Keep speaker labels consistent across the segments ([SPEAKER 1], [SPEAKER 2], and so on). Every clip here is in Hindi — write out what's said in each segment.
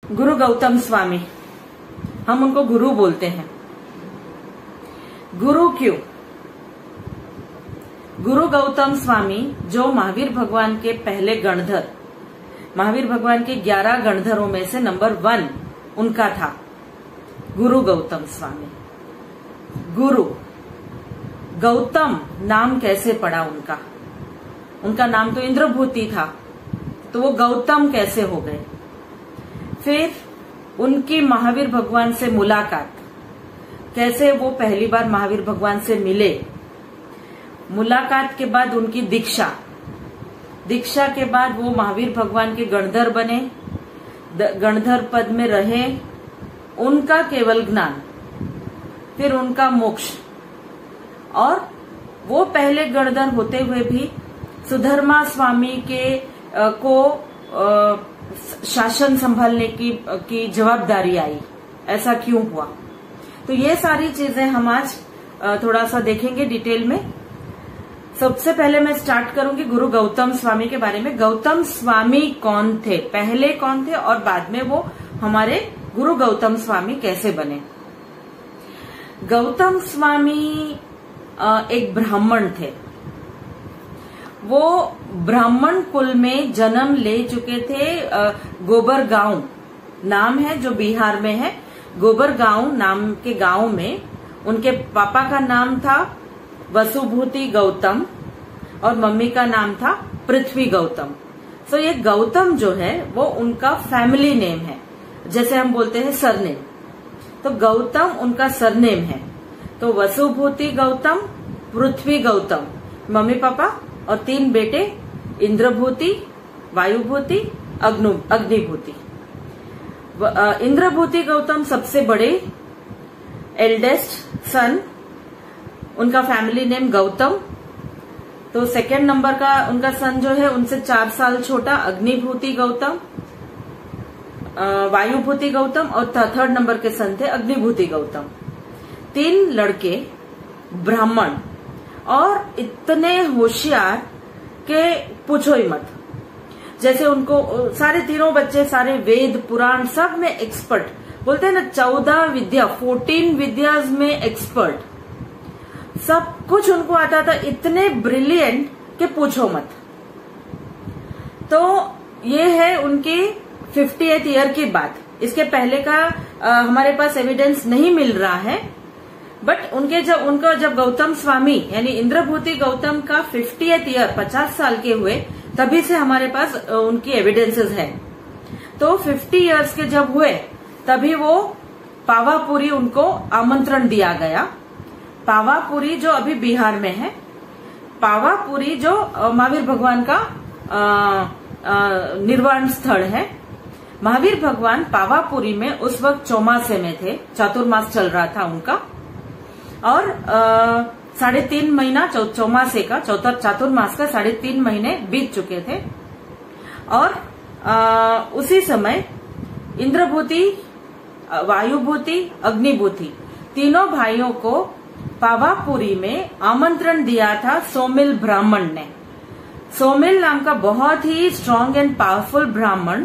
[SPEAKER 1] गुरु गौतम स्वामी, हम उनको गुरु बोलते हैं। गुरु क्यों? गुरु गौतम स्वामी जो महावीर भगवान के पहले गणधर, महावीर भगवान के 11 गणधरों में से नंबर 1 उनका था गुरु गौतम स्वामी। गुरु गौतम नाम कैसे पड़ा उनका? उनका नाम तो इंद्रभूति था, तो वो गौतम कैसे हो गए? फिर उनकी महावीर भगवान से मुलाकात, कैसे वो पहली बार महावीर भगवान से मिले, मुलाकात के बाद उनकी दीक्षा, दीक्षा के बाद वो महावीर भगवान के गणधर बने, गणधर पद में रहे, उनका केवल ज्ञान, फिर उनका मोक्ष, और वो पहले गणधर होते हुए भी सुधर्मा स्वामी को शासन संभालने की जवाबदारी आई। ऐसा क्यों हुआ? तो ये सारी चीजें हम आज थोड़ा सा देखेंगे डिटेल में। सबसे पहले मैं स्टार्ट करूंगी गुरु गौतम स्वामी के बारे में। गौतम स्वामी कौन थे, पहले कौन थे और बाद में वो हमारे गुरु गौतम स्वामी कैसे बने? गौतम स्वामी एक ब्राह्मण थे। वो ब्राह्मण कुल में जन्म ले चुके थे। गोबर गांव नाम है जो बिहार में है। गोबर गांव नाम के गांव में उनके पापा का नाम था वसुभूति गौतम और मम्मी का नाम था पृथ्वी गौतम। सो ये गौतम जो है वो उनका फैमिली नेम है, जैसे हम बोलते हैं सरनेम। तो गौतम उनका सरनेम है। तो वसुभूति गौतम, पृथ्वी गौतम मम्मी पापा, और 3 बेटे इंद्रभूति, वायुभूति, अग्निभूति। इंद्रभूति गौतम सबसे बड़े, एल्डेस्ट सन, उनका फैमिली नेम गौतम। तो सेकंड नंबर का उनका सन जो है उनसे 4 साल छोटा अग्निभूति गौतम, वायुभूति गौतम, और थर्ड नंबर के सन थे अग्निभूति गौतम। 3 लड़के ब्राह्मण और इतने होशियार के पूछो ही मत। जैसे उनको सारे तीनों बच्चे सारे वेद पुराण सब में एक्सपर्ट, बोलते हैं ना 14 विद्या, 14 विद्याज में एक्सपर्ट, सब कुछ उनको आता था। इतने ब्रिलियंट के पूछो मत। तो ये है उनकी 50th ईयर की बात। इसके पहले का हमारे पास एविडेंस नहीं मिल रहा है, बट उनका जब गौतम स्वामी यानी इंद्रभूति गौतम का 50th ईयर 50 साल के हुए, तभी से हमारे पास उनकी एविडेंसेस है। तो 50 इयर्स के जब हुए तभी वो पावापुरी उनको आमंत्रण दिया गया। पावापुरी जो अभी बिहार में है, पावापुरी जो महावीर भगवान का निर्वाण स्थल है। महावीर भगवान पावापुरी में उस वक्त चौमासे में थे, चातुर्मास चल रहा था उनका, और 3.5 महीना चौमासे का चातुर्मास का 3.5 महीने बीत चुके थे। और उसी समय इंद्रभूति, वायुभूति, अग्निभूति तीनों भाइयों को पावापुरी में आमंत्रण दिया था सोमिल ब्राह्मण ने। सोमिल नाम का बहुत ही स्ट्रांग एंड पावरफुल ब्राह्मण,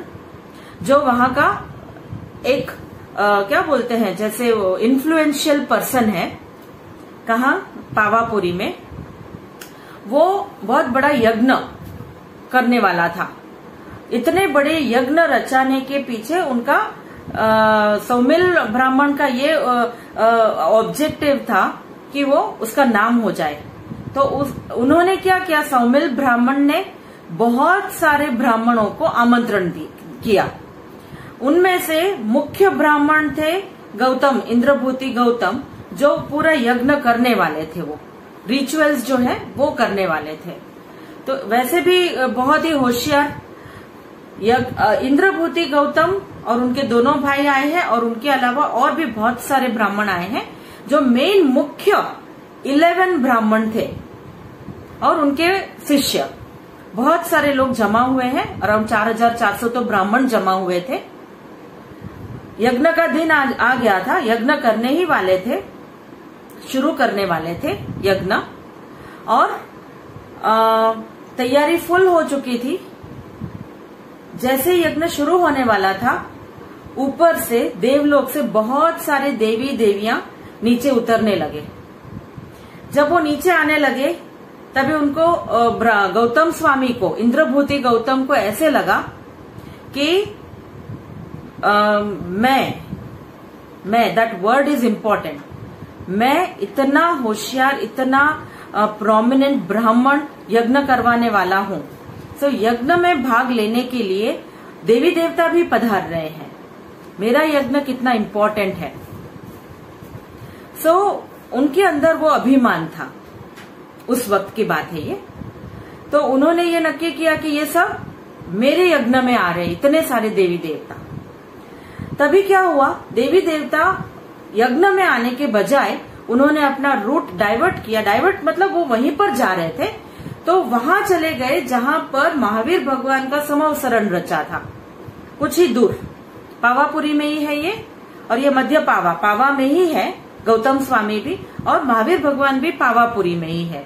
[SPEAKER 1] जो वहां का एक क्या बोलते हैं, जैसे इन्फ्लुएंशियल पर्सन है। कहा? पावापुरी में। वो बहुत बड़ा यज्ञ करने वाला था। इतने बड़े यज्ञ रचाने के पीछे उनका सौमिल ब्राह्मण का ये ऑब्जेक्टिव था कि वो उसका नाम हो जाए। तो उन्होंने क्या किया? सौमिल ब्राह्मण ने बहुत सारे ब्राह्मणों को आमंत्रण किया। उनमें से मुख्य ब्राह्मण थे गौतम, इंद्रभूति गौतम, जो पूरा यज्ञ करने वाले थे। वो रिचुअल्स जो है वो करने वाले थे। तो वैसे भी बहुत ही होशियार इंद्रभूति गौतम और उनके दोनों भाई आए हैं, और उनके अलावा और भी बहुत सारे ब्राह्मण आए हैं, जो मेन मुख्य 11 ब्राह्मण थे और उनके शिष्य। बहुत सारे लोग जमा हुए हैं, अराउंड 4400 तो ब्राह्मण जमा हुए थे। यज्ञ का दिन आ गया था, यज्ञ करने ही वाले थे, शुरू करने वाले थे यज्ञ, और तैयारी फुल हो चुकी थी। जैसे यज्ञ शुरू होने वाला था, ऊपर से देवलोक से बहुत सारे देवी देवियां नीचे उतरने लगे। जब वो नीचे आने लगे तभी उनको गौतम स्वामी को, इंद्रभूति गौतम को ऐसे लगा कि मैं दैट वर्ड इज इम्पोर्टेंट, मैं इतना होशियार, इतना प्रोमिनेंट ब्राह्मण यज्ञ करवाने वाला हूं। सो यज्ञ में भाग लेने के लिए देवी देवता भी पधार रहे हैं, मेरा यज्ञ कितना इम्पोर्टेंट है। सो उनके अंदर वो अभिमान था, उस वक्त की बात है ये। तो उन्होंने ये नक्की किया कि ये सब मेरे यज्ञ में आ रहे, इतने सारे देवी देवता। तभी क्या हुआ, देवी देवता यज्ञ में आने के बजाय उन्होंने अपना रूट डाइवर्ट किया। डाइवर्ट मतलब वो वहीं पर जा रहे थे, तो वहां चले गए जहां पर महावीर भगवान का समवसरण रचा था, कुछ ही दूर। पावापुरी में ही है ये, और ये मध्य पावा में ही है। गौतम स्वामी भी और महावीर भगवान भी पावापुरी में ही है।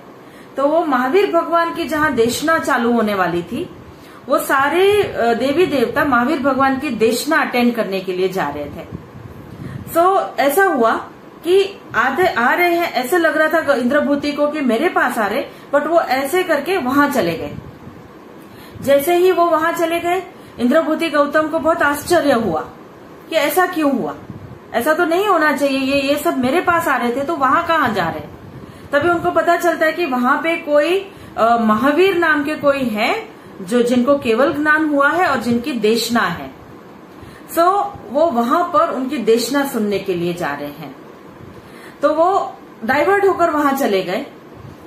[SPEAKER 1] तो वो महावीर भगवान की जहां देशना चालू होने वाली थी, वो सारे देवी देवता महावीर भगवान की देशना अटेंड करने के लिए जा रहे थे। सो ऐसा हुआ कि आधे आ रहे हैं, ऐसे लग रहा था इंद्रभूति को कि मेरे पास आ रहे, बट वो ऐसे करके वहां चले गए। जैसे ही वो वहां चले गए, इंद्रभूति गौतम को बहुत आश्चर्य हुआ कि ऐसा क्यों हुआ, ऐसा तो नहीं होना चाहिए, ये सब मेरे पास आ रहे थे तो वहां कहाँ जा रहे। तभी उनको पता चलता है कि वहां पे कोई महावीर नाम के कोई है जो जिनको केवल ज्ञान हुआ है और जिनकी देशना है। सो वो वहां पर उनकी देशना सुनने के लिए जा रहे हैं। तो वो डाइवर्ट होकर वहां चले गए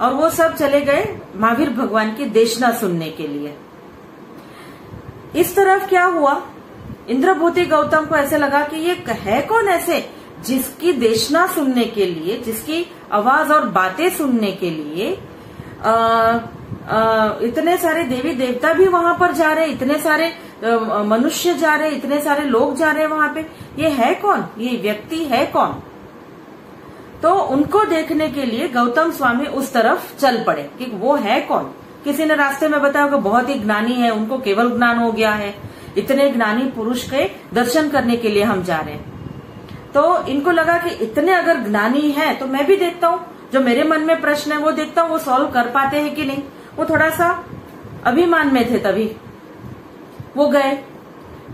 [SPEAKER 1] और वो सब चले गए महावीर भगवान की देशना सुनने के लिए। इस तरफ क्या हुआ, इंद्रभूति गौतम को ऐसे लगा कि ये है कौन ऐसे जिसकी देशना सुनने के लिए, जिसकी आवाज और बातें सुनने के लिए इतने सारे देवी देवता भी वहां पर जा रहे, इतने सारे मनुष्य जा रहे, इतने सारे लोग जा रहे वहां पे, ये है कौन, ये व्यक्ति है कौन। तो उनको देखने के लिए गौतम स्वामी उस तरफ चल पड़े कि वो है कौन। किसी ने रास्ते में बताया कि बहुत ही ज्ञानी है, उनको केवल ज्ञान हो गया है, इतने ज्ञानी पुरुष के दर्शन करने के लिए हम जा रहे हैं। तो इनको लगा कि इतने अगर ज्ञानी है तो मैं भी देखता हूँ, जो मेरे मन में प्रश्न है वो देखता हूँ वो सॉल्व कर पाते हैं कि नहीं। वो थोड़ा सा अभिमान में थे, तभी वो गए।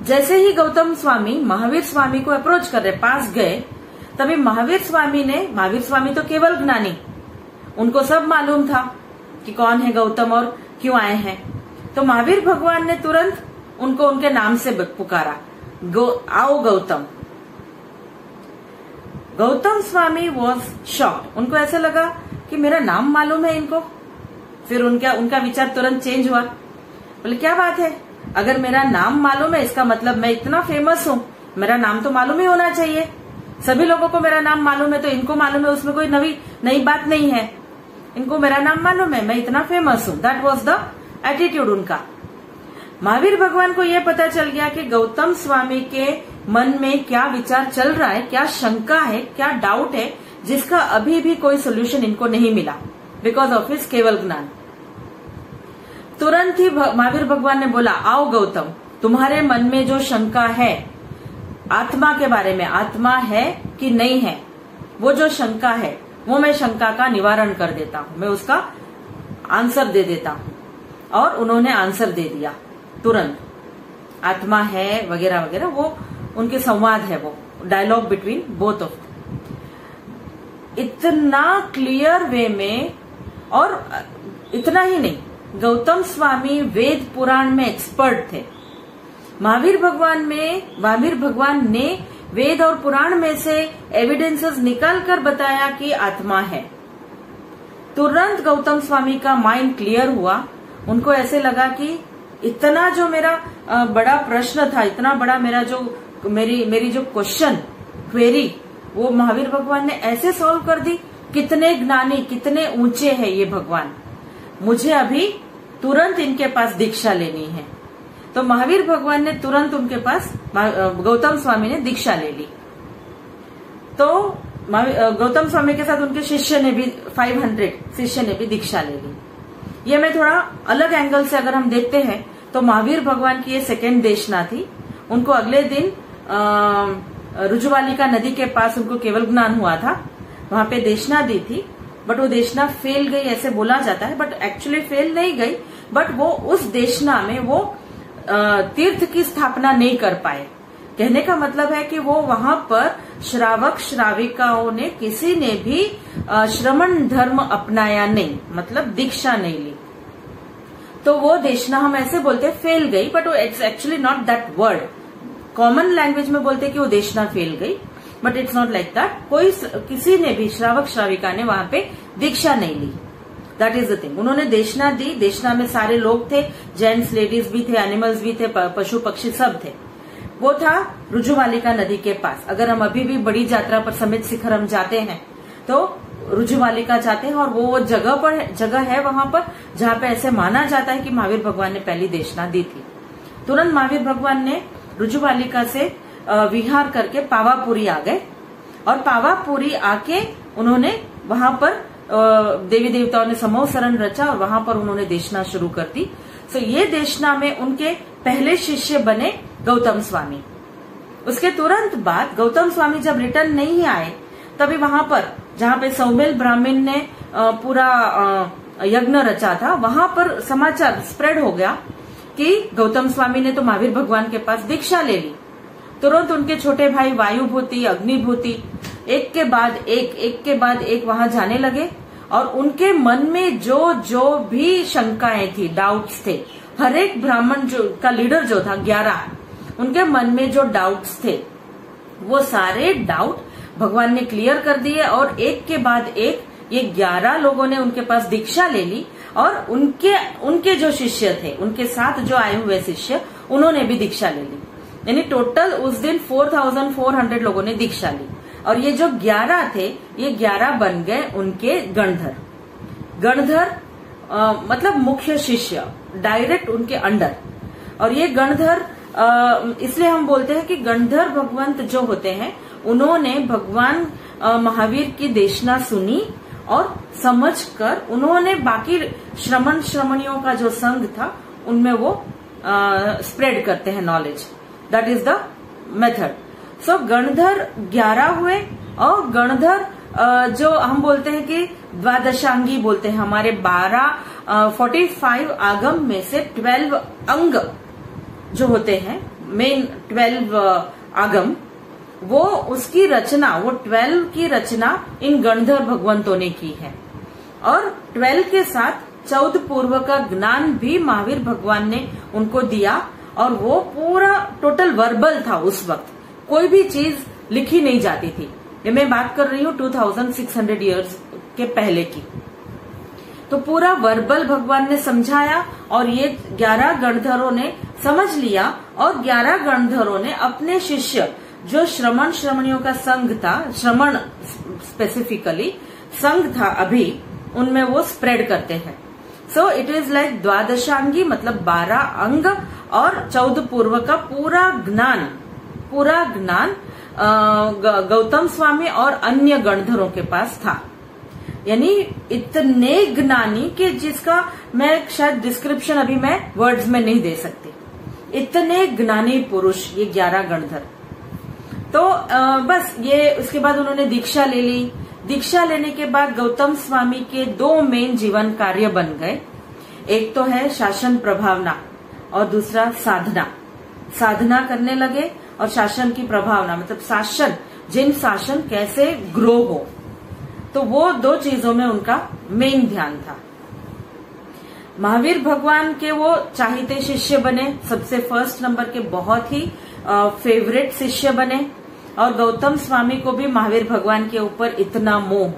[SPEAKER 1] जैसे ही गौतम स्वामी महावीर स्वामी को अप्रोच कर रहे, पास गए, तभी महावीर स्वामी तो केवल ज्ञानी, उनको सब मालूम था कि कौन है गौतम और क्यों आए हैं। तो महावीर भगवान ने तुरंत उनको उनके नाम से पुकारा, आओ गौतम। गौतम स्वामी वॉज शॉक्ड, उनको ऐसा लगा कि मेरा नाम मालूम है इनको। फिर उनका विचार तुरंत चेंज हुआ, बोले क्या बात है, अगर मेरा नाम मालूम है इसका मतलब मैं इतना फेमस हूँ, मेरा नाम तो मालूम ही होना चाहिए। सभी लोगों को मेरा नाम मालूम है तो इनको मालूम है, उसमें कोई नई बात नहीं है। इनको मेरा नाम मालूम है, मैं इतना फेमस हूँ। दैट वॉज द एटीट्यूड उनका। महावीर भगवान को यह पता चल गया कि गौतम स्वामी के मन में क्या विचार चल रहा है, क्या शंका है, क्या डाउट है, जिसका अभी भी कोई सोल्यूशन इनको नहीं मिला बिकॉज ऑफ हिज केवल ज्ञान। तुरंत ही महावीर भगवान ने बोला, आओ गौतम, तुम्हारे मन में जो शंका है आत्मा के बारे में, आत्मा है कि नहीं है, वो जो शंका है वो मैं शंका का निवारण कर देता हूं, मैं उसका आंसर दे देता हूं। और उन्होंने आंसर दे दिया तुरंत, आत्मा है वगैरह वगैरह, वो उनके संवाद है, वो डायलॉग बिटवीन बोथ ऑफ, इतना क्लियर वे में। और इतना ही नहीं, गौतम स्वामी वेद पुराण में एक्सपर्ट थे। महावीर भगवान ने वेद और पुराण में से एविडेंसेस निकालकर बताया कि आत्मा है। तुरंत गौतम स्वामी का माइंड क्लियर हुआ, उनको ऐसे लगा कि इतना जो मेरा बड़ा प्रश्न था, इतना बड़ा मेरा जो मेरी जो क्वेश्चन क्वेरी, वो महावीर भगवान ने ऐसे सॉल्व कर दी। कितने ज्ञानी, कितने ऊंचे हैं ये भगवान, मुझे अभी तुरंत इनके पास दीक्षा लेनी है। तो महावीर भगवान ने तुरंत उनके पास, गौतम स्वामी ने दीक्षा ले ली। तो गौतम स्वामी के साथ उनके शिष्य ने भी 500 शिष्य ने भी दीक्षा ले ली। ये मैं थोड़ा अलग एंगल से अगर हम देखते हैं तो महावीर भगवान की ये सेकेंड देशना थी। उनको अगले दिन रुजुवालिका नदी के पास उनको केवल ज्ञान हुआ था। वहां पे देशना दी थी, बट वो देशना फेल गई ऐसे बोला जाता है, बट एक्चुअली फेल नहीं गई। बट वो उस देशना में वो तीर्थ की स्थापना नहीं कर पाए। कहने का मतलब है कि वो वहां पर श्रावक श्राविकाओं ने किसी ने भी श्रमण धर्म अपनाया नहीं, मतलब दीक्षा नहीं ली। तो वो देशना हम ऐसे बोलते हैं फेल गई, but it's actually not that word. Common language में बोलते हैं कि वो देशना फेल गई, but it's not like that. किसी ने भी श्रावक श्राविका ने वहां पे दीक्षा नहीं ली। That is the thing. उन्होंने देशना दी। देशना में सारे लोग थे, जेंट्स लेडीज भी थे, एनिमल्स भी थे, पशु पक्षी सब थे। वो था रुजुवालिका नदी के पास। अगर हम अभी भी बड़ी यात्रा पर समित शिखर हम जाते हैं तो रुजुवालिका जाते हैं, और वो जगह है वहां पर जहां पे ऐसे माना जाता है कि महावीर भगवान ने पहली देशना दी थी। तुरंत महावीर भगवान ने रुजुवालिका से विहार करके पावापुरी आ गए, और पावापुरी आके उन्होंने वहां पर देवी देवताओं ने समूह शरण रचा, और वहां पर उन्होंने देशना शुरू कर दी। सो ये देशना में उनके पहले शिष्य बने गौतम स्वामी। उसके तुरंत बाद गौतम स्वामी जब रिटर्न नहीं आए, तभी वहां पर जहां पे सौमेल ब्राह्मण ने पूरा यज्ञ रचा था, वहां पर समाचार स्प्रेड हो गया कि गौतम स्वामी ने तो महावीर भगवान के पास दीक्षा ले ली। तुरंत उनके छोटे भाई वायुभूति, अग्निभूति एक के बाद एक वहां जाने लगे, और उनके मन में जो भी शंकाएं थी, डाउट्स थे, हर एक ब्राह्मण का लीडर जो था 11, उनके मन में जो डाउट्स थे वो सारे डाउट भगवान ने क्लियर कर दिए, और एक के बाद एक ये 11 लोगों ने उनके पास दीक्षा ले ली, और उनके जो शिष्य थे, उनके साथ जो आए हुए शिष्य, उन्होंने भी दीक्षा ले ली। यानी टोटल उस दिन 4400 लोगों ने दीक्षा ली, और ये जो 11 थे, ये 11 बन गए उनके गणधर। गणधर मतलब मुख्य शिष्य, डायरेक्ट उनके अंडर। और ये गणधर इसलिए हम बोलते हैं कि गणधर भगवंत जो होते हैं, उन्होंने भगवान महावीर की देशना सुनी, और समझकर उन्होंने बाकी श्रमणियों का जो संघ था उनमें वो स्प्रेड करते हैं knowledge. That is the method. So गणधर 11 हुए, और गणधर जो हम बोलते हैं कि द्वादशांगी बोलते हैं, हमारे 45 आगम में से 12 अंग जो होते हैं, मेन 12 आगम, वो उसकी रचना, वो 12 की रचना इन गणधर भगवंतों ने की है। और 12 के साथ 14 पूर्व का ज्ञान भी महावीर भगवान ने उनको दिया, और वो पूरा टोटल वर्बल था। उस वक्त कोई भी चीज लिखी नहीं जाती थी। ये मैं बात कर रही हूँ 2600 ईयर्स के पहले की। तो पूरा वर्बल भगवान ने समझाया, और ये 11 गणधरों ने समझ लिया, और 11 गणधरों ने अपने शिष्य जो श्रमणियों का संघ था, श्रमण स्पेसिफिकली संघ था अभी, उनमें वो स्प्रेड करते हैं। सो इट इज लाइक द्वादशांगी, मतलब 12 अंग और 14 पूर्व का पूरा ज्ञान गौतम स्वामी और अन्य गणधरों के पास था। यानी इतने ज्ञानी कि जिसका मैं शायद डिस्क्रिप्शन अभी मैं वर्ड्स में नहीं दे सकती। इतने ज्ञानी पुरुष ये 11 गणधर। तो बस ये उसके बाद उन्होंने दीक्षा ले ली। दीक्षा लेने के बाद गौतम स्वामी के 2 मेन जीवन कार्य बन गए। एक तो है शासन प्रभावना, और दूसरा साधना। साधना करने लगे, और शासन की प्रभावना मतलब शासन कैसे ग्रो हो, तो वो 2 चीजों में उनका मेन ध्यान था। महावीर भगवान के वो चाहते शिष्य बने, सबसे फर्स्ट नंबर के बहुत ही फेवरेट शिष्य बने। और गौतम स्वामी को भी महावीर भगवान के ऊपर इतना मोह,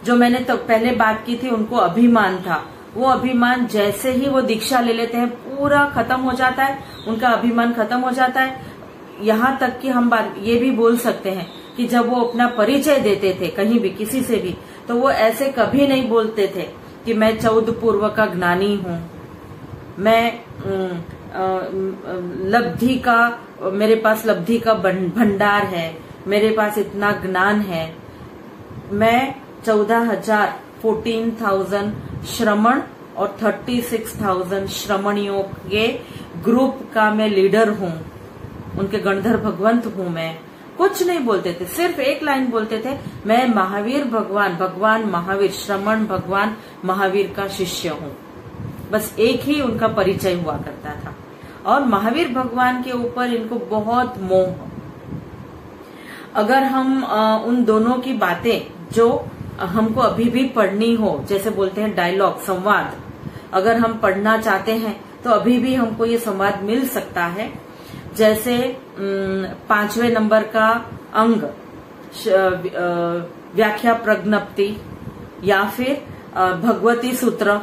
[SPEAKER 1] जो मैंने तो पहले बात की थी, उनको अभिमान था। वो अभिमान जैसे ही वो दीक्षा ले लेते हैं पूरा खत्म हो जाता है, उनका अभिमान खत्म हो जाता है। यहाँ तक कि हम बात ये भी बोल सकते हैं कि जब वो अपना परिचय देते थे कहीं भी किसी से भी, तो वो ऐसे कभी नहीं बोलते थे कि मैं 14 पूर्व का ज्ञानी हूँ, मैं लब्धि का, मेरे पास लब्धि का भंडार है, मेरे पास इतना ज्ञान है, मैं 14,000 श्रमण और 36,000 श्रमणियों के ग्रुप का मैं लीडर हूँ। उनके गणधर भगवंत हूं मैं, कुछ नहीं बोलते थे, सिर्फ एक लाइन बोलते थे, मैं महावीर भगवान, भगवान महावीर, श्रमण भगवान महावीर का शिष्य हूं। बस एक ही उनका परिचय हुआ करता था और महावीर भगवान के ऊपर इनको बहुत मोह। अगर हम उन दोनों की बातें जो हमको अभी भी पढ़नी हो, जैसे बोलते हैं डायलॉग, संवाद, अगर हम पढ़ना चाहते हैं तो अभी भी हमको ये संवाद मिल सकता है। जैसे 5वें नंबर का अंग व्याख्या प्रज्ञप्ति या फिर भगवती सूत्र,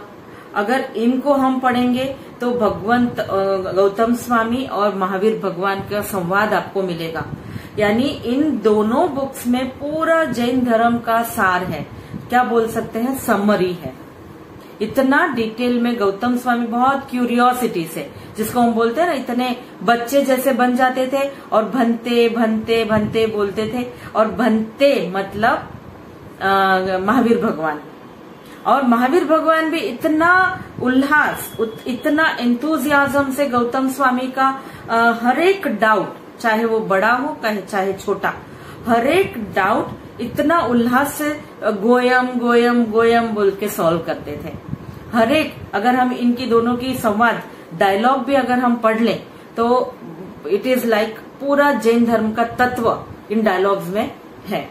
[SPEAKER 1] अगर इनको हम पढ़ेंगे तो भगवंत गौतम स्वामी और महावीर भगवान का संवाद आपको मिलेगा। यानी इन दोनों बुक्स में पूरा जैन धर्म का सार है, क्या बोल सकते हैं, समरी है। इतना डिटेल में गौतम स्वामी बहुत क्यूरियोसिटी से, जिसको हम बोलते हैं ना, इतने बच्चे जैसे बन जाते थे और भनते भनते भनते बोलते थे, और भनते मतलब महावीर भगवान। और महावीर भगवान भी इतना उल्लास, इतना एंथुजियाज्म से गौतम स्वामी का हर एक डाउट, चाहे वो बड़ा हो चाहे छोटा, हर एक डाउट इतना उल्लास से गोयम गोयम गोयम बोल के सॉल्व करते थे। हर एक, अगर हम इनकी दोनों की संवाद डायलॉग भी अगर हम पढ़ लें तो इट इज लाइक पूरा जैन धर्म का तत्व इन डायलॉग्स में है।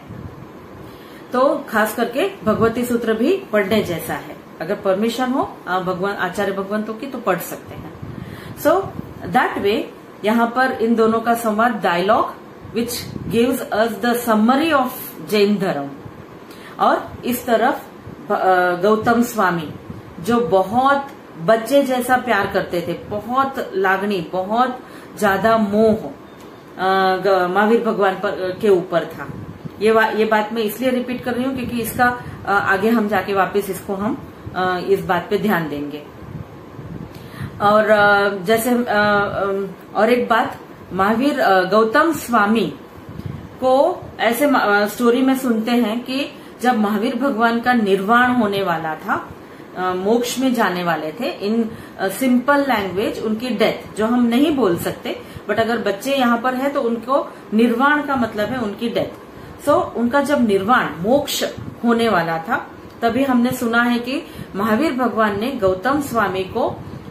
[SPEAKER 1] तो खास करके भगवती सूत्र भी पढ़ने जैसा है, अगर परमिशन हो भगवान आचार्य भगवंतों की तो पढ़ सकते हैं। सो दैट वे यहाँ पर इन दोनों का संवाद dialogue which gives us the summary of Jain धर्म। और इस तरफ गौतम स्वामी जो बहुत बच्चे जैसा प्यार करते थे, बहुत लागणी, बहुत ज्यादा मोह महावीर भगवान के ऊपर था। ये बात मैं इसलिए रिपीट कर रही हूँ क्योंकि इसका आगे हम जाके वापस इसको हम इस बात पे ध्यान देंगे। और जैसे और एक बात, महावीर गौतम स्वामी को ऐसे स्टोरी में सुनते हैं कि जब महावीर भगवान का निर्वाण होने वाला था, मोक्ष में जाने वाले थे, इन सिंपल लैंग्वेज उनकी डेथ, जो हम नहीं बोल सकते, बट अगर बच्चे यहाँ पर है तो उनको निर्वाण का मतलब है उनकी डेथ। सो उनका जब निर्वाण, मोक्ष होने वाला था, तभी हमने सुना है कि महावीर भगवान ने गौतम स्वामी को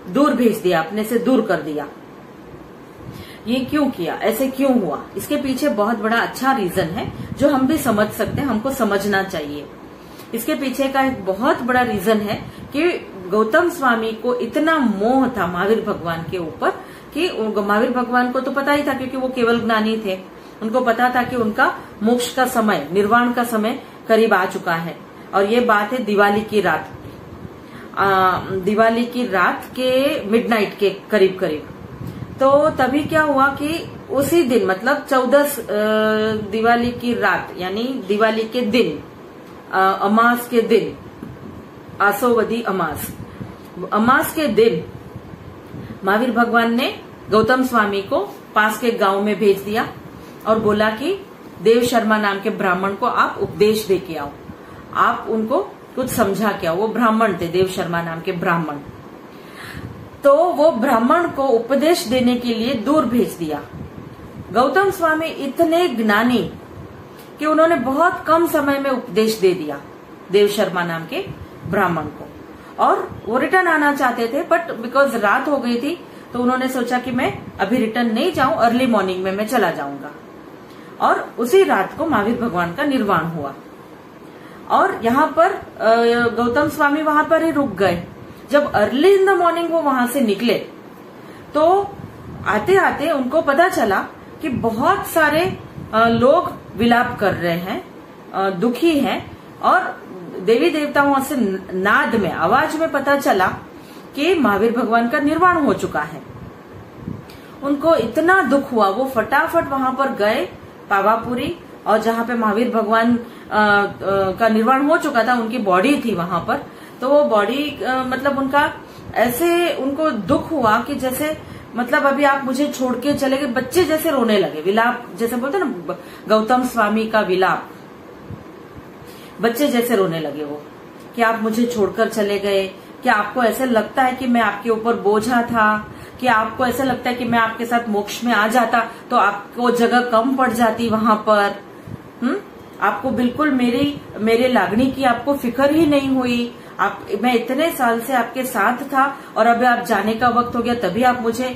[SPEAKER 1] दूर भेज दिया, अपने से दूर कर दिया। ये क्यों किया, ऐसे क्यों हुआ, इसके पीछे बहुत बड़ा अच्छा रीजन है जो हम भी समझ सकते हैं, हमको समझना चाहिए। इसके पीछे का एक बहुत बड़ा रीजन है कि गौतम स्वामी को इतना मोह था महावीर भगवान के ऊपर कि महावीर भगवान को तो पता ही था, क्योंकि वो केवल ज्ञानी थे, उनको पता था कि उनका मोक्ष का समय, निर्वाण का समय करीब आ चुका है। और ये बात है दिवाली की रात, दिवाली की रात के मिडनाइट के करीब करीब। तो तभी क्या हुआ कि उसी दिन, मतलब 14 दिवाली की रात, यानी दिवाली के दिन, अमास के दिन, आसोवदी अमास के दिन महावीर भगवान ने गौतम स्वामी को पास के गांव में भेज दिया और बोला कि देव शर्मा नाम के ब्राह्मण को आप उपदेश दे के आओ, आप उनको कुछ समझा के आओ। वो ब्राह्मण थे, देव शर्मा नाम के ब्राह्मण। तो वो ब्राह्मण को उपदेश देने के लिए दूर भेज दिया। गौतम स्वामी इतने ज्ञानी कि उन्होंने बहुत कम समय में उपदेश दे दिया देव शर्मा नाम के ब्राह्मण को, और वो रिटर्न आना चाहते थे, बट बिकॉज रात हो गई थी तो उन्होंने सोचा कि मैं अभी रिटर्न नहीं जाऊं, अर्ली मॉर्निंग में मैं चला जाऊंगा। और उसी रात को महावीर भगवान का निर्वाण हुआ। और यहाँ पर गौतम स्वामी वहां पर ही रुक गए। जब अर्ली इन द मॉर्निंग वो वहां से निकले तो आते आते उनको पता चला कि बहुत सारे लोग विलाप कर रहे हैं, दुखी हैं, और देवी देवताओं से नाद में, आवाज में पता चला कि महावीर भगवान का निर्वाण हो चुका है। उनको इतना दुख हुआ, वो फटाफट वहां पर गए पावापुरी, और जहां पे महावीर भगवान का निर्वाण हो चुका था, उनकी बॉडी थी वहां पर। तो वो बॉडी मतलब उनका ऐसे उनको दुख हुआ कि जैसे, मतलब अभी आप मुझे छोड़ के चले गए, बच्चे जैसे रोने लगे, विलाप जैसे बोलते हैं ना, गौतम स्वामी का विलाप, बच्चे जैसे रोने लगे वो, कि आप मुझे छोड़कर चले गए, क्या आपको ऐसे लगता है कि मैं आपके ऊपर बोझा था, कि आपको ऐसा लगता है कि मैं आपके साथ मोक्ष में आ जाता तो आपको जगह कम पड़ जाती वहां पर। आपको बिल्कुल मेरे लागणी की आपको फिक्र ही नहीं हुई। मैं इतने साल से आपके साथ था और अब आप जाने का वक्त हो गया तभी आप मुझे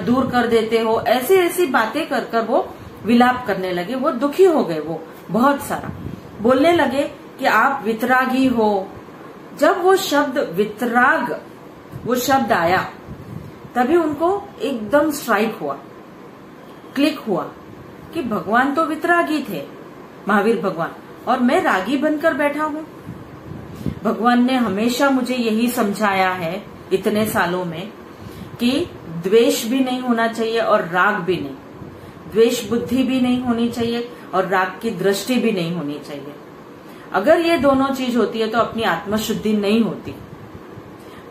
[SPEAKER 1] दूर कर देते हो। ऐसी ऐसी बातें कर कर वो विलाप करने लगे, वो दुखी हो गए, वो बहुत सारा बोलने लगे कि आप वितरागी हो। जब वो शब्द वितराग वो शब्द आया तभी उनको एकदम स्ट्राइक हुआ, क्लिक हुआ कि भगवान तो वितरागी थे, महावीर भगवान, और मैं रागी बनकर बैठा हूं। भगवान ने हमेशा मुझे यही समझाया है इतने सालों में कि द्वेष भी नहीं होना चाहिए और राग भी नहीं, द्वेष बुद्धि भी नहीं होनी चाहिए और राग की दृष्टि भी नहीं होनी चाहिए। अगर ये दोनों चीज होती है तो अपनी आत्मशुद्धि नहीं होती।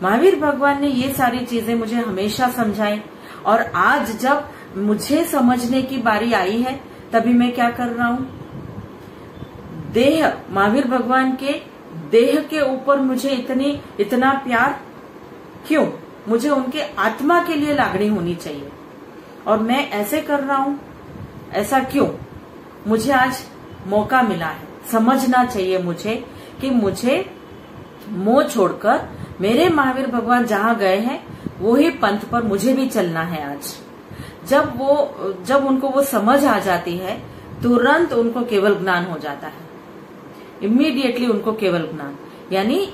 [SPEAKER 1] महावीर भगवान ने ये सारी चीजें मुझे हमेशा समझाई और आज जब मुझे समझने की बारी आई है तभी मैं क्या कर रहा हूं, देह, महावीर भगवान के देह के ऊपर मुझे इतना प्यार क्यों? मुझे उनके आत्मा के लिए लागणी होनी चाहिए और मैं ऐसे कर रहा हूं, ऐसा क्यों? मुझे आज मौका मिला है, समझना चाहिए मुझे कि मुझे मोह छोड़कर मेरे महावीर भगवान जहां गए हैं वो ही पंथ पर मुझे भी चलना है आज। जब उनको वो समझ आ जाती है तुरंत उनको केवल ज्ञान हो जाता है, इमीडिएटली उनको केवल ज्ञान। यानी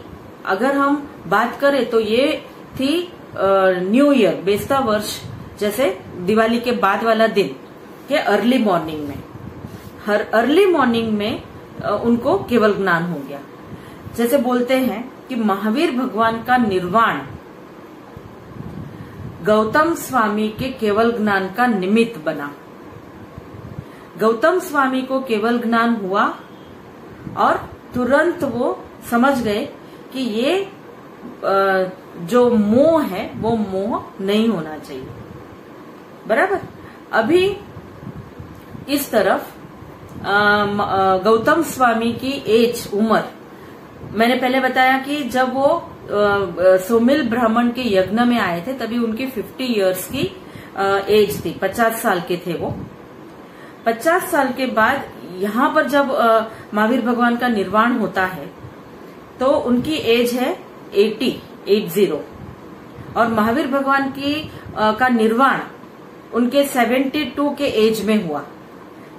[SPEAKER 1] अगर हम बात करें तो ये थी न्यू ईयर, बेस्ता वर्ष, जैसे दिवाली के बाद वाला दिन के अर्ली मॉर्निंग में, हर अर्ली मॉर्निंग में उनको केवल ज्ञान हो गया। जैसे बोलते हैं कि महावीर भगवान का निर्वाण गौतम स्वामी के केवल ज्ञान का निमित्त बना। गौतम स्वामी को केवल ज्ञान हुआ और तुरंत वो समझ गए कि ये जो मोह है वो मोह नहीं होना चाहिए। बराबर। अभी इस तरफ गौतम स्वामी की एज, उम्र, मैंने पहले बताया कि जब वो सोमिल ब्राह्मण के यज्ञ में आए थे तभी उनकी 50 इयर्स की एज थी, 50 साल के थे वो। 50 साल के बाद यहाँ पर जब महावीर भगवान का निर्वाण होता है तो उनकी एज है 80 और महावीर भगवान की का निर्वाण उनके 72 के एज में हुआ।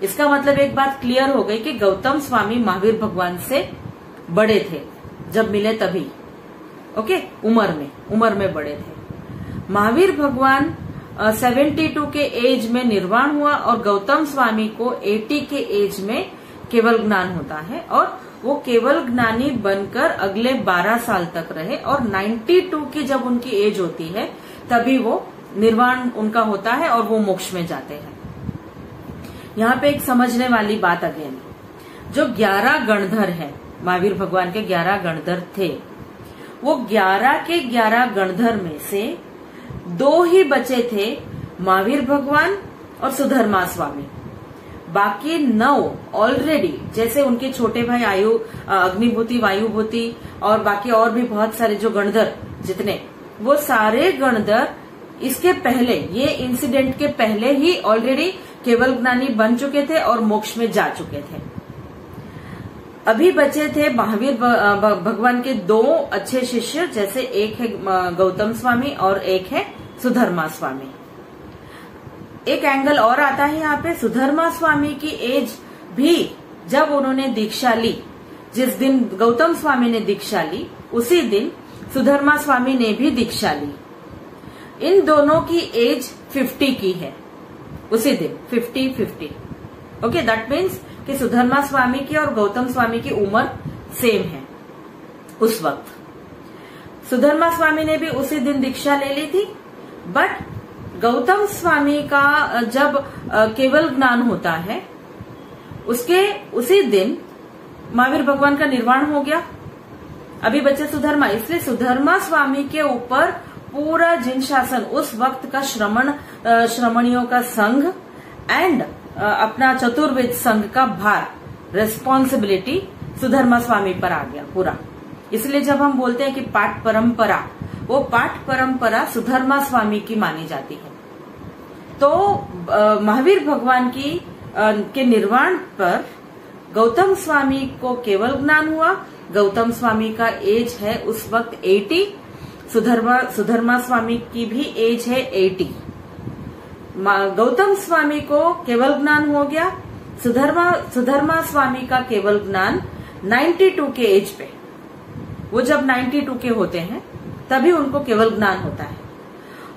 [SPEAKER 1] इसका मतलब एक बात क्लियर हो गई कि गौतम स्वामी महावीर भगवान से बड़े थे जब मिले तभी। ओके, उम्र में बड़े थे। महावीर भगवान 72 के एज में निर्वाण हुआ और गौतम स्वामी को 80 के एज में केवल ज्ञान होता है और वो केवल ज्ञानी बनकर अगले 12 साल तक रहे और 92 की जब उनकी एज होती है तभी वो निर्वाण उनका होता है और वो मोक्ष में जाते हैं। यहाँ पे एक समझने वाली बात अगेन, जो 11 गणधर है, महावीर भगवान के 11 गणधर थे, वो 11 के 11 गणधर में से 2 ही बचे थे, महावीर भगवान और सुधर्मा स्वामी। बाकी 9 ऑलरेडी, जैसे उनके छोटे भाई अग्निभूति, वायुभूति और बाकी और भी बहुत सारे जो गणधर जितने, वो सारे गणधर इसके पहले, ये इंसिडेंट के पहले ही ऑलरेडी केवल ज्ञानी बन चुके थे और मोक्ष में जा चुके थे। अभी बचे थे महावीर भगवान के 2 अच्छे शिष्य, जैसे एक है गौतम स्वामी और एक है सुधर्मा स्वामी। एक एंगल और आता है यहाँ पे, सुधर्मा स्वामी की एज भी जब उन्होंने दीक्षा ली, जिस दिन गौतम स्वामी ने दीक्षा ली उसी दिन सुधर्मा स्वामी ने भी दीक्षा ली। इन दोनों की एज 50 की है, उसी दिन 50-50। ओके, दैट मीन्स कि सुधर्मा स्वामी की और गौतम स्वामी की उम्र सेम है उस वक्त। सुधर्मा स्वामी ने भी उसी दिन दीक्षा ले ली थी, बट गौतम स्वामी का जब केवल ज्ञान होता है उसके उसी दिन महावीर भगवान का निर्वाण हो गया। अभी बचे सुधर्मा, इसलिए सुधर्मा स्वामी के ऊपर पूरा जिन शासन, उस वक्त का श्रमणियों का संघ एंड अपना चतुर्वेद संघ का भार, रेस्पॉन्सिबिलिटी सुधर्मा स्वामी पर आ गया पूरा। इसलिए जब हम बोलते हैं कि पाठ परंपरा, वो पाठ परंपरा सुधर्मा स्वामी की मानी जाती है। तो महावीर भगवान के निर्वाण पर गौतम स्वामी को केवल ज्ञान हुआ। गौतम स्वामी का एज है उस वक्त 80, सुधर्मा स्वामी की भी एज है 80। गौतम स्वामी को केवल ज्ञान हो गया, सुधर्मा स्वामी का केवल ज्ञान 92 के एज पे, वो जब 92 के होते हैं तभी उनको केवल ज्ञान होता है,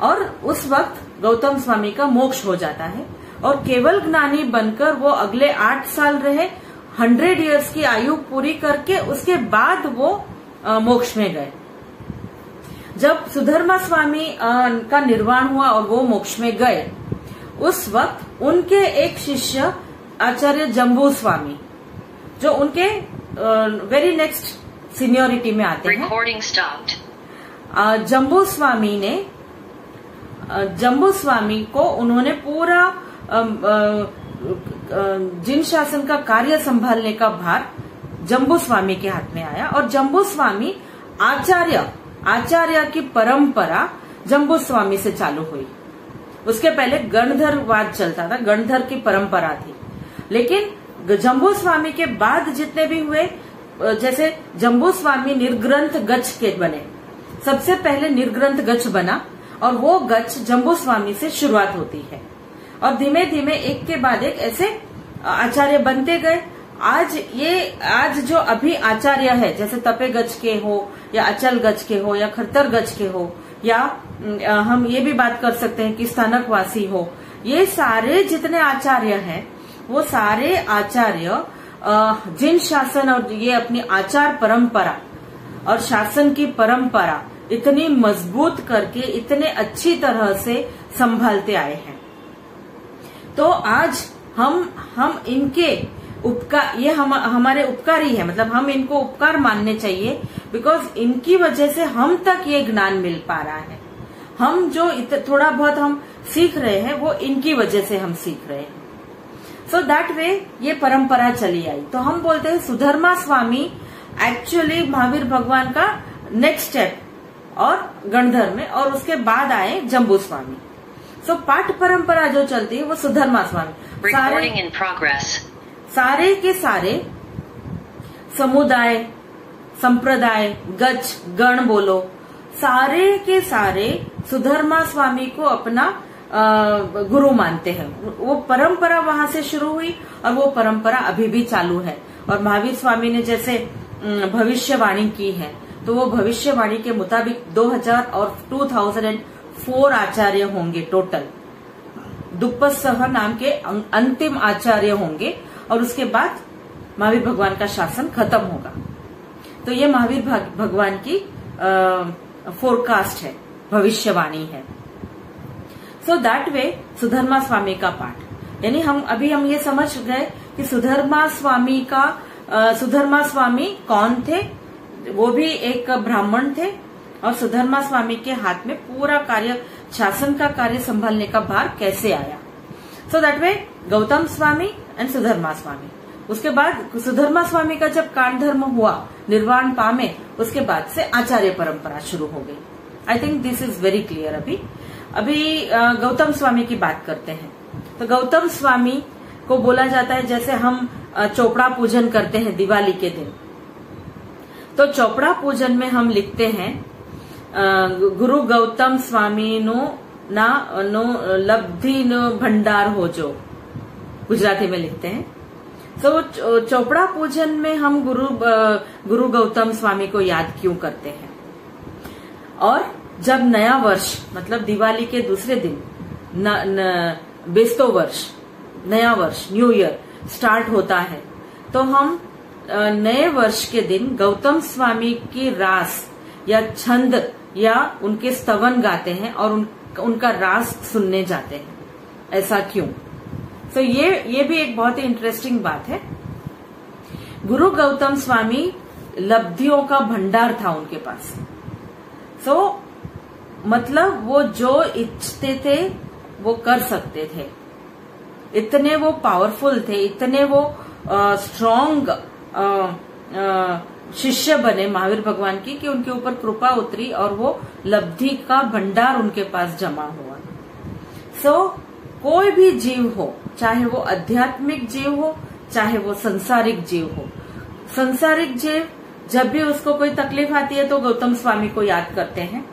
[SPEAKER 1] और उस वक्त गौतम स्वामी का मोक्ष हो जाता है, और केवल ज्ञानी बनकर वो अगले 8 साल रहे, 100 इयर्स की आयु पूरी करके उसके बाद वो मोक्ष में गए। जब सुधर्मा स्वामी का निर्वाण हुआ और वो मोक्ष में गए, उस वक्त उनके एक शिष्य आचार्य जम्बू स्वामी, जो उनके वेरी नेक्स्ट सीनियोरिटी में आते हैं, जम्बू स्वामी को उन्होंने पूरा जिन शासन का कार्य संभालने का भार जम्बू स्वामी के हाथ में आया, और जम्बू स्वामी आचार्य की परंपरा जम्बू स्वामी से चालू हुई। उसके पहले गणधरवाद चलता था, गणधर की परंपरा थी, लेकिन जम्बू स्वामी के बाद जितने भी हुए, जैसे जम्बू स्वामी निर्ग्रंथ गच्छ के बने, सबसे पहले निर्ग्रंथ गच्छ बना, और वो गच्छ जम्बू स्वामी से शुरुआत होती है, और धीमे धीमे एक के बाद एक ऐसे आचार्य बनते गए। आज जो अभी आचार्य है, जैसे तपे गच्छ के हो या अचल गच्छ के हो या खरतर गच्छ के हो, या हम ये भी बात कर सकते हैं कि स्थानकवासी हो, ये सारे जितने आचार्य हैं, वो सारे आचार्य जिन शासन और ये अपनी आचार परंपरा और शासन की परंपरा इतनी मजबूत करके इतने अच्छी तरह से संभालते आए हैं। तो आज हम इनके ये हमारे उपकारी है, मतलब हम इनको उपकार मानने चाहिए, बिकॉज इनकी वजह से हम तक ये ज्ञान मिल पा रहा है। हम जो थोड़ा बहुत हम सीख रहे हैं, वो इनकी वजह से हम सीख रहे हैं। सो दैट वे ये परंपरा चली आई। तो हम बोलते हैं सुधर्मा स्वामी एक्चुअली महावीर भगवान का नेक्स्ट स्टेप और गणधर में, और उसके बाद आए जम्बू स्वामी। सो पाठ परंपरा जो चलती है वो सुधर्मा स्वामी, सारे के सारे समुदाय, संप्रदाय, गच्छ, गण बोलो, सारे के सारे सुधर्मा स्वामी को अपना गुरु मानते हैं। वो परंपरा वहां से शुरू हुई और वो परंपरा अभी भी चालू है। और महावीर स्वामी ने जैसे भविष्यवाणी की है, तो वो भविष्यवाणी के मुताबिक 2000 और 2004 आचार्य होंगे टोटल। दुप्पसह नाम के अंतिम आचार्य होंगे, और उसके बाद महावीर भगवान का शासन खत्म होगा। तो ये महावीर भगवान की फोरकास्ट है, भविष्यवाणी है। सो दैट वे सुधर्मा स्वामी का पाठ, यानी हम ये समझ गए कि सुधर्मा स्वामी कौन थे। वो भी एक ब्राह्मण थे, और सुधर्मा स्वामी के हाथ में पूरा कार्य, शासन का कार्य संभालने का भार कैसे आया। So that way Gautam Swami and Sudharma Swami. उसके बाद सुधर्मा स्वामी का जब कांड धर्म हुआ, निर्वाण पामे, उसके बाद से आचार्य परंपरा शुरू हो गई। I think this is very clear. अभी गौतम स्वामी की बात करते हैं। तो गौतम स्वामी को बोला जाता है, जैसे हम चोपड़ा पूजन करते हैं दिवाली के दिन, तो चोपड़ा पूजन में हम लिखते हैं गुरु गौतम स्वामी नो लब्धि नो भंडार हो जो, गुजराती में लिखते हैं। तो चोपड़ा पूजन में हम गुरु गौतम स्वामी को याद क्यों करते हैं? और जब नया वर्ष, मतलब दिवाली के दूसरे दिन बेस्तो वर्ष, नया वर्ष, न्यू ईयर स्टार्ट होता है, तो हम नए वर्ष के दिन गौतम स्वामी की रास या छंद या उनके स्तवन गाते हैं और उनका रास सुनने जाते हैं। ऐसा क्यों? तो ये भी एक बहुत ही इंटरेस्टिंग बात है। गुरु गौतम स्वामी लब्धियों का भंडार था उनके पास। सो मतलब वो जो इच्छते थे वो कर सकते थे, इतने वो पावरफुल थे, इतने वो स्ट्रॉन्ग शिष्य बने महावीर भगवान की कि उनके ऊपर कृपा उतरी और वो लब्धि का भंडार उनके पास जमा हुआ। कोई भी जीव हो, चाहे वो आध्यात्मिक जीव हो, चाहे वो संसारिक जीव हो, संसारिक जीव जब भी उसको कोई तकलीफ आती है तो गौतम स्वामी को याद करते हैं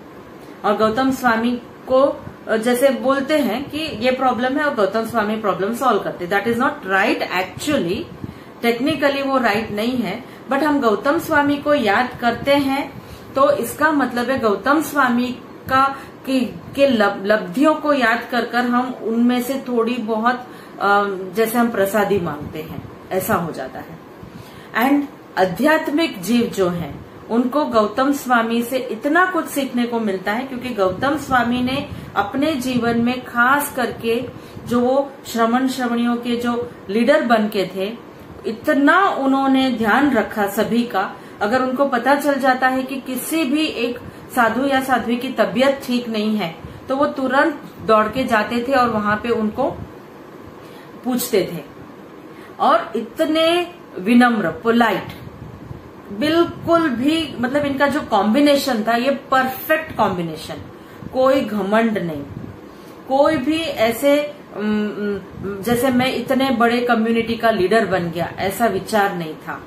[SPEAKER 1] और गौतम स्वामी को जैसे बोलते हैं कि ये प्रॉब्लम है और गौतम स्वामी प्रॉब्लम सॉल्व करते। That is not right actually, technically वो राइट नहीं है, बट हम गौतम स्वामी को याद करते हैं तो इसका मतलब है गौतम स्वामी का के लब्धियों को याद कर हम उनमें से थोड़ी बहुत जैसे हम प्रसादी मांगते हैं, ऐसा हो जाता है। एंड आध्यात्मिक जीव जो हैं उनको गौतम स्वामी से इतना कुछ सीखने को मिलता है क्योंकि गौतम स्वामी ने अपने जीवन में खास करके जो वो श्रमणियों के जो लीडर बन के थे, इतना उन्होंने ध्यान रखा सभी का। अगर उनको पता चल जाता है कि किसी भी एक साधु या साध्वी की तबीयत ठीक नहीं है तो वो तुरंत दौड़ के जाते थे और वहां पे उनको पूछते थे और इतने विनम्र, पोलाइट, बिल्कुल भी मतलब इनका जो कॉम्बिनेशन था ये परफेक्ट कॉम्बिनेशन, कोई घमंड नहीं, कोई भी ऐसे जैसे मैं इतने बड़े कम्युनिटी का लीडर बन गया ऐसा विचार नहीं था।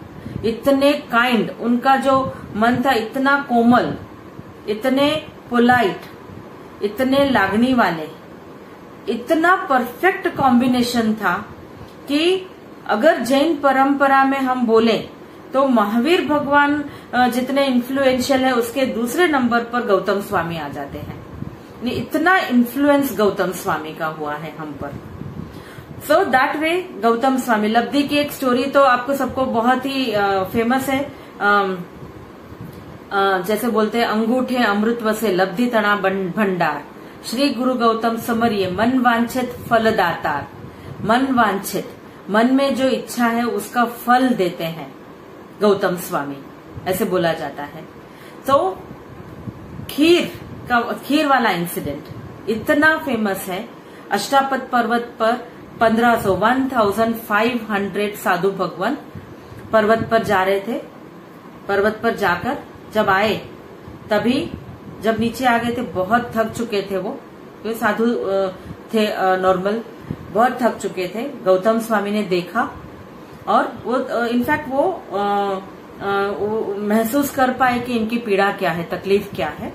[SPEAKER 1] इतने काइंड, उनका जो मन था इतना कोमल, इतने पोलाइट, इतने लागनी वाले, इतना परफेक्ट कॉम्बिनेशन था कि अगर जैन परंपरा में हम बोले तो महावीर भगवान जितने इन्फ्लुएंशियल है उसके दूसरे नंबर पर गौतम स्वामी आ जाते हैं। इतना इन्फ्लुएंस गौतम स्वामी का हुआ है हम पर। सो दैट वे गौतम स्वामी लब्धि की एक स्टोरी तो आपको सबको बहुत ही फेमस है। जैसे बोलते हैं अंगूठे अमृत वसे लब्धि तना भंडार, श्री गुरु गौतम समरिये मन वांछित फलदातार। मन वांछित, मन में जो इच्छा है उसका फल देते हैं गौतम स्वामी, ऐसे बोला जाता है। तो खीर वाला इंसिडेंट इतना फेमस है। अष्टापद पर्वत पर 1500 साधु भगवान पर्वत पर जा रहे थे। पर्वत पर जाकर जब आए तभी जब नीचे आ गए थे बहुत थक चुके थे वो साधु थे नॉर्मल, बहुत थक चुके थे। गौतम स्वामी ने देखा और वो इनफैक्ट वो महसूस कर पाए कि इनकी पीड़ा क्या है, तकलीफ क्या है,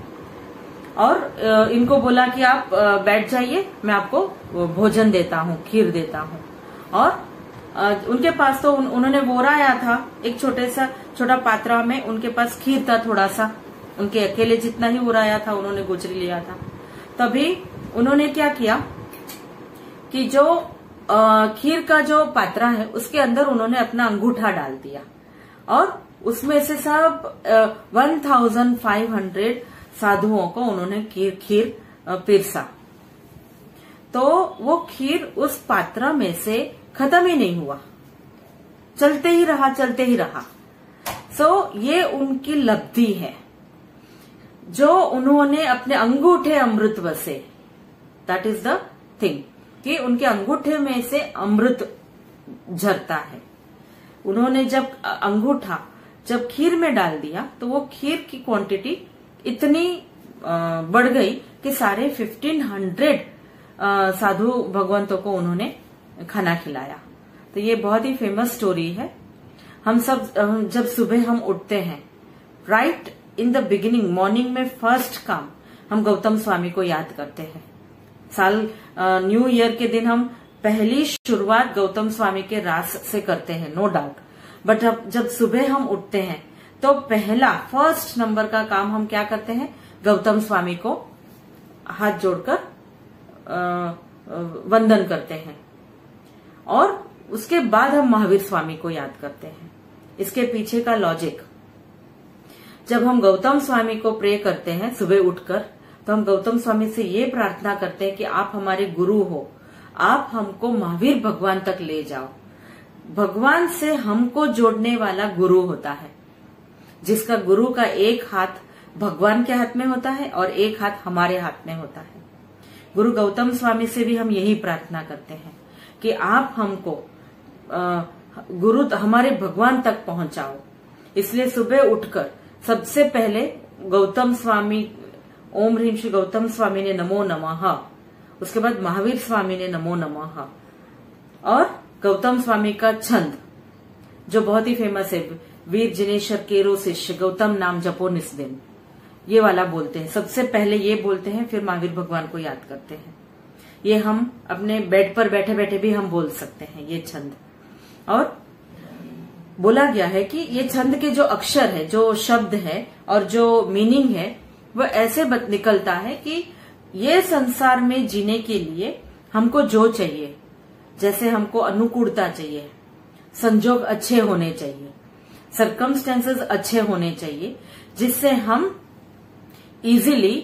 [SPEAKER 1] और इनको बोला कि आप बैठ जाइए, मैं आपको भोजन देता हूँ, खीर देता हूँ। और उनके पास तो उन्होंने वोराया था एक छोटा पात्रा में, उनके पास खीर था थोड़ा सा, उनके अकेले जितना ही वोराया था उन्होंने गुजरी लिया था। तभी उन्होंने क्या किया कि जो खीर का जो पात्रा है उसके अंदर उन्होंने अपना अंगूठा डाल दिया और उसमें से सब 1500 साधुओं को उन्होंने खीर पिरसा। तो वो खीर उस पात्र में से खत्म ही नहीं हुआ, चलते ही रहा। सो ये उनकी लब्धि है जो उन्होंने अपने अंगूठे अमृत वसे, दैट इज द थिंग, कि उनके अंगूठे में से अमृत झरता है। उन्होंने जब अंगूठा जब खीर में डाल दिया तो वो खीर की क्वांटिटी इतनी बढ़ गई कि सारे 1500 साधु भगवंतों को उन्होंने खाना खिलाया। तो ये बहुत ही फेमस स्टोरी है। हम सब जब सुबह हम उठते हैं, right in the beginning, morning में फर्स्ट काम हम गौतम स्वामी को याद करते हैं। न्यू ईयर के दिन हम पहली शुरुआत गौतम स्वामी के रास से करते हैं, नो डाउट। बट जब सुबह हम उठते हैं तो पहला फर्स्ट नंबर का काम हम क्या करते हैं, गौतम स्वामी को हाथ जोड़कर वंदन करते हैं और उसके बाद हम महावीर स्वामी को याद करते हैं। इसके पीछे का लॉजिक, जब हम गौतम स्वामी को प्रे करते हैं सुबह उठकर, तो हम गौतम स्वामी से ये प्रार्थना करते हैं कि आप हमारे गुरु हो, आप हमको महावीर भगवान तक ले जाओ। भगवान से हमको जोड़ने वाला गुरु होता है, जिसका गुरु का एक हाथ भगवान के हाथ में होता है और एक हाथ हमारे हाथ में होता है। गुरु गौतम स्वामी से भी हम यही प्रार्थना करते हैं कि आप हमको गुरु हमारे भगवान तक पहुंचाओ। इसलिए सुबह उठकर सबसे पहले गौतम स्वामी, ओम ह्रीम श्री गौतम स्वामी ने नमो नमः, उसके बाद महावीर स्वामी ने नमो नमः, और गौतम स्वामी का छंद जो बहुत ही फेमस है, वीर जिनेश्वर केरो शिष्य गौतम नाम जपो निस्दिन, ये वाला बोलते हैं। सबसे पहले ये बोलते हैं, फिर महावीर भगवान को याद करते हैं। ये हम अपने बेड पर बैठे बैठे भी हम बोल सकते हैं ये छंद। और बोला गया है कि ये छंद के जो अक्षर है, जो शब्द है और जो मीनिंग है, वो ऐसे निकलता है कि ये संसार में जीने के लिए हमको जो चाहिए, जैसे हमको अनुकूलता चाहिए, संजोग अच्छे होने चाहिए, सर्कमस्टेंसेस अच्छे होने चाहिए, जिससे हम इजीली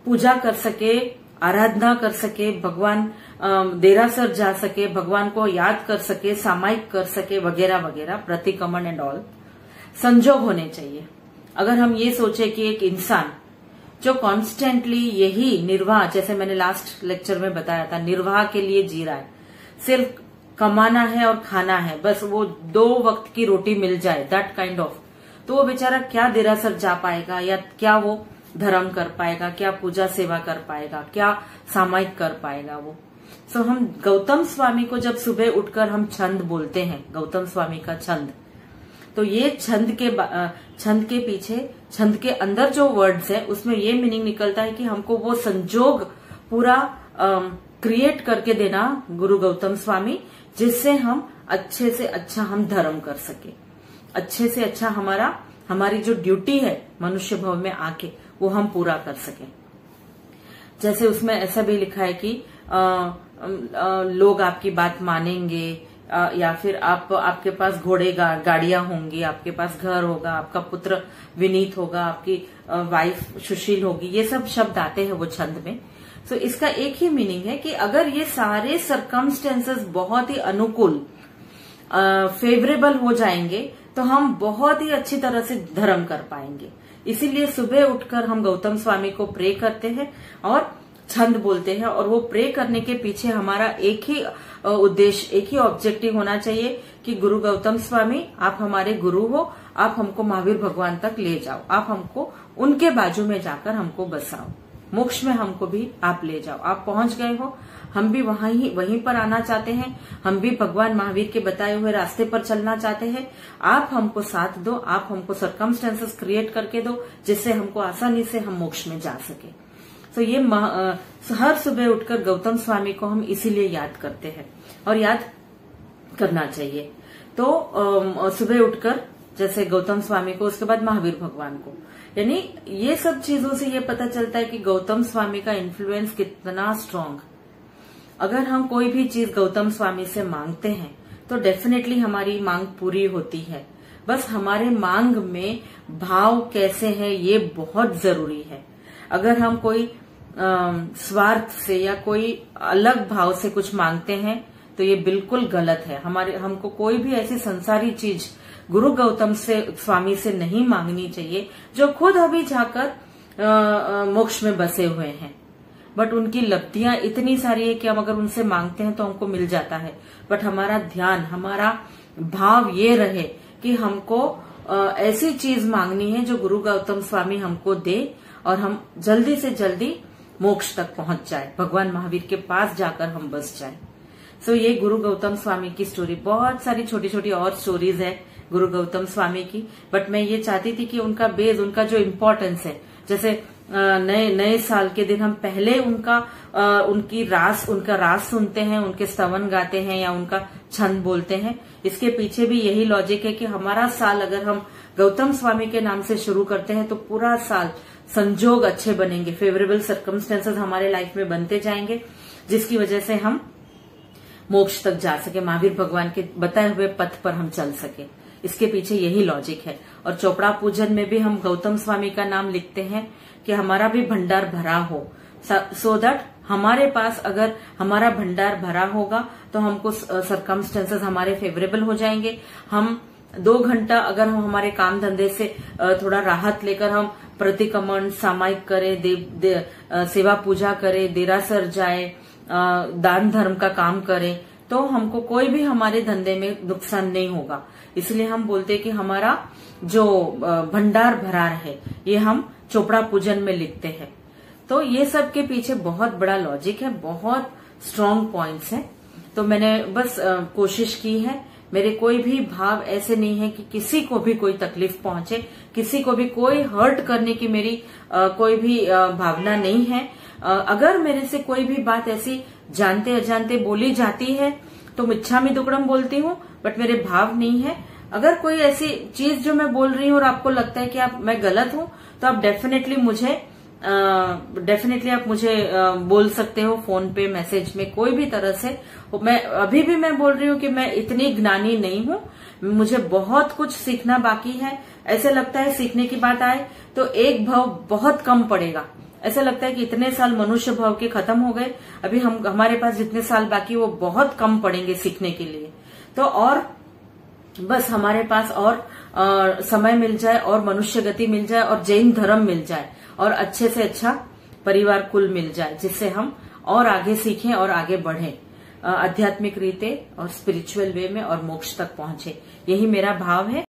[SPEAKER 1] पूजा कर सके, आराधना कर सके, भगवान देरासर जा सके, भगवान को याद कर सके, सामायिक कर सके, वगैरह वगैरह, प्रतिक्रमण एंड ऑल संजोग होने चाहिए। अगर हम ये सोचे कि एक इंसान जो कॉन्स्टेंटली यही निर्वाह, जैसे मैंने लास्ट लेक्चर में बताया था, निर्वाह के लिए जी रहा है, सिर्फ कमाना है और खाना है, बस वो 2 वक्त की रोटी मिल जाए, दैट काइंड ऑफ, तो वो बेचारा क्या देरासर जा पाएगा, या क्या वो धर्म कर पाएगा, क्या पूजा सेवा कर पाएगा, क्या सामायिक कर पाएगा वो। सो हम गौतम स्वामी को जब सुबह उठकर हम छंद बोलते हैं, गौतम स्वामी का छंद, तो ये छंद के पीछे, छंद के अंदर जो वर्ड्स है उसमें ये मीनिंग निकलता है कि हमको वो संजोग पूरा क्रिएट करके देना गुरु गौतम स्वामी, जिससे हम अच्छे से अच्छा हम धर्म कर सके, अच्छे से अच्छा हमारी जो ड्यूटी है मनुष्य भव में आके वो हम पूरा कर सके। जैसे उसमें ऐसा भी लिखा है कि लोग आपकी बात मानेंगे, या फिर आपके पास घोड़े गाड़ियां होंगी, आपके पास घर होगा, आपका पुत्र विनीत होगा, आपकी वाइफ सुशील होगी, ये सब शब्द आते हैं वो छंद में। तो इसका एक ही मीनिंग है कि अगर ये सारे सर्कमस्टेंसेस बहुत ही अनुकूल, फेवरेबल हो जाएंगे तो हम बहुत ही अच्छी तरह से धर्म कर पाएंगे। इसीलिए सुबह उठकर हम गौतम स्वामी को प्रे करते हैं और छंद बोलते हैं, और वो प्रे करने के पीछे हमारा एक ही उद्देश्य, एक ही ऑब्जेक्टिव होना चाहिए कि गुरु गौतम स्वामी आप हमारे गुरु हो, आप हमको महावीर भगवान तक ले जाओ, आप हमको उनके बाजू में जाकर हमको बसाओ, मोक्ष में हमको भी आप ले जाओ। आप पहुंच गए हो, हम भी वहीं पर आना चाहते हैं, हम भी भगवान महावीर के बताए हुए रास्ते पर चलना चाहते हैं, आप हमको साथ दो, आप हमको सर्कमस्टेंसेस क्रिएट करके दो, जिससे हमको आसानी से हम मोक्ष में जा सके। तो ये हर सुबह उठकर गौतम स्वामी को हम इसीलिए याद करते हैं और याद करना चाहिए। तो सुबह उठकर जैसे गौतम स्वामी को, उसके बाद महावीर भगवान को, यानी ये सब चीजों से ये पता चलता है कि गौतम स्वामी का इन्फ्लुएंस कितना स्ट्रांग। अगर हम कोई भी चीज गौतम स्वामी से मांगते हैं तो डेफिनेटली हमारी मांग पूरी होती है, बस हमारे मांग में भाव कैसे है ये बहुत जरूरी है। अगर हम कोई स्वार्थ से या कोई अलग भाव से कुछ मांगते हैं तो ये बिल्कुल गलत है। हमको कोई भी ऐसी संसारी चीज गुरु गौतम स्वामी से नहीं मांगनी चाहिए जो खुद अभी जाकर मोक्ष में बसे हुए हैं, बट उनकी लब्धियां इतनी सारी है कि हम अगर उनसे मांगते हैं तो हमको मिल जाता है। बट हमारा ध्यान, हमारा भाव ये रहे कि हमको ऐसी चीज मांगनी है जो गुरु गौतम स्वामी हमको दे और हम जल्दी से जल्दी मोक्ष तक पहुंच जाए, भगवान महावीर के पास जाकर हम बस जाए। सो ये गुरु गौतम स्वामी की स्टोरी, बहुत सारी छोटी छोटी और स्टोरीज है गुरु गौतम स्वामी की, बट मैं ये चाहती थी कि उनका बेस, उनका जो इम्पोर्टेंस है, जैसे नए साल के दिन हम पहले उनका रास सुनते हैं, उनके स्तवन गाते हैं या उनका छंद बोलते हैं। इसके पीछे भी यही लॉजिक है कि हमारा साल अगर हम गौतम स्वामी के नाम से शुरू करते हैं तो पूरा साल संजोग अच्छे बनेंगे, फेवरेबल सर्कमस्टेंसेस हमारे लाइफ में बनते जाएंगे, जिसकी वजह से हम मोक्ष तक जा सके, महावीर भगवान के बताए हुए पथ पर हम चल सके। इसके पीछे यही लॉजिक है। और चोपड़ा पूजन में भी हम गौतम स्वामी का नाम लिखते हैं कि हमारा भी भंडार भरा हो, सो दैट हमारे पास अगर हमारा भंडार भरा होगा तो हमको सर्कमस्टेंसेस हमारे फेवरेबल हो जाएंगे। हम 2 घंटा अगर हम हमारे काम धंधे से थोड़ा राहत लेकर हम प्रतिक्रमण, सामायिक करें, सेवा पूजा करें, देरासर जाए, दान धर्म का काम करें, तो हमको कोई भी हमारे धंधे में नुकसान नहीं होगा। इसलिए हम बोलते हैं कि हमारा जो भंडार भरार है ये हम चोपड़ा पूजन में लिखते हैं। तो ये सब के पीछे बहुत बड़ा लॉजिक है, बहुत स्ट्रॉन्ग पॉइंट्स हैं। तो मैंने बस कोशिश की है। मेरे कोई भी भाव ऐसे नहीं है कि किसी को भी कोई तकलीफ पहुंचे, किसी को भी कोई हर्ट करने की मेरी कोई भी भावना नहीं है। अगर मेरे से कोई भी बात ऐसी जानते अजानते बोली जाती है तो मिच्छामी दुक्कड़म बोलती हूँ, बट मेरे भाव नहीं है। अगर कोई ऐसी चीज जो मैं बोल रही हूँ और आपको लगता है कि मैं गलत हूँ, तो आप डेफिनेटली आप मुझे बोल सकते हो फोन पे, मैसेज में, कोई भी तरह से। अभी भी मैं बोल रही हूँ कि मैं इतनी ज्ञानी नहीं हूँ, मुझे बहुत कुछ सीखना बाकी है। ऐसे लगता है सीखने की बात आए तो एक भाव बहुत कम पड़ेगा। ऐसा लगता है कि इतने साल मनुष्य भाव के खत्म हो गए, अभी हमारे पास जितने साल बाकी वो बहुत कम पड़ेंगे सीखने के लिए। तो और बस हमारे पास और समय मिल जाए, और मनुष्य गति मिल जाए, और जैन धर्म मिल जाए, और अच्छे से अच्छा परिवार कुल मिल जाए, जिससे हम और आगे सीखें और आगे बढ़ें, आध्यात्मिक रीते और स्पिरिचुअल वे में, और मोक्ष तक पहुंचे। यही मेरा भाव है।